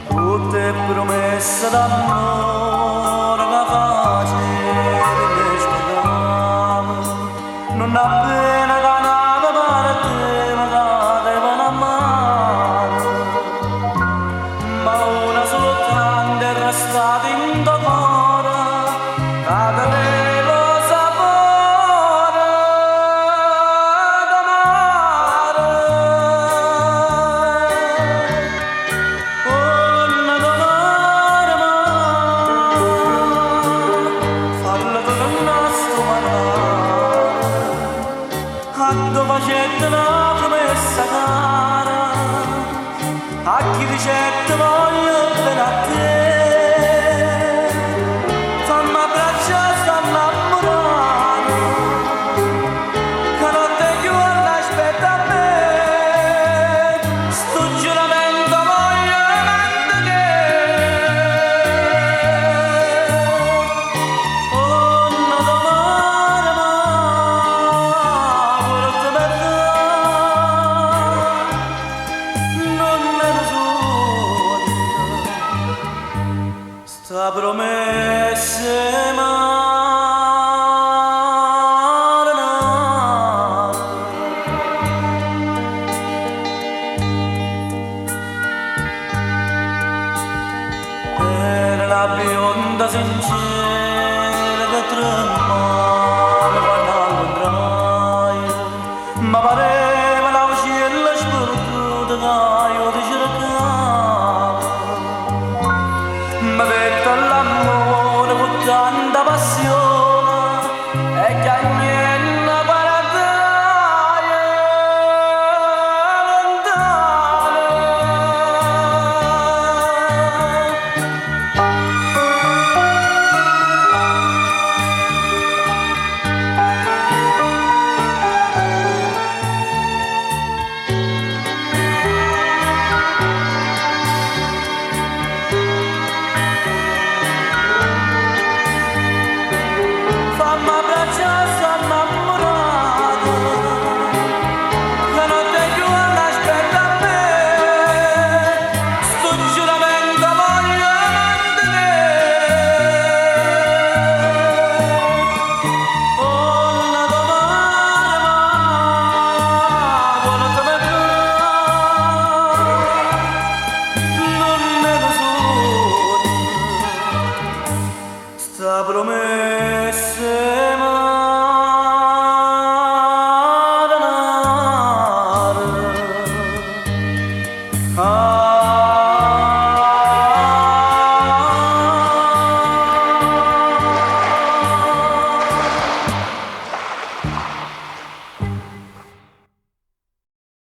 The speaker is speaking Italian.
tutte promesse d'amore che facevi scordare, non appena canava per te mi cadevano a mano, ma una soltanto è restata in tuo cuore, cadevo sapore d'amare. Quando facette una promessa cara, a chi dicette voglio bene a te, fammi abbracciare, sto innamorato, che non te più aspetta a me, sto giuramento voglio mantenere. Oh, non domani sta promesse marinate. Era la bionda sincera che tremava quando all'ondrai, ma pareva la uccella sperduta che io ti cercavo. Mi detto l'amore con tanta passione e che niente parataia lontana. Fammi abbracciare, sto innamorato, che non te più aspetta a me, sto giuramento voglio mantenere. Oh, la domani quando te ne non ne sogno, sta promessa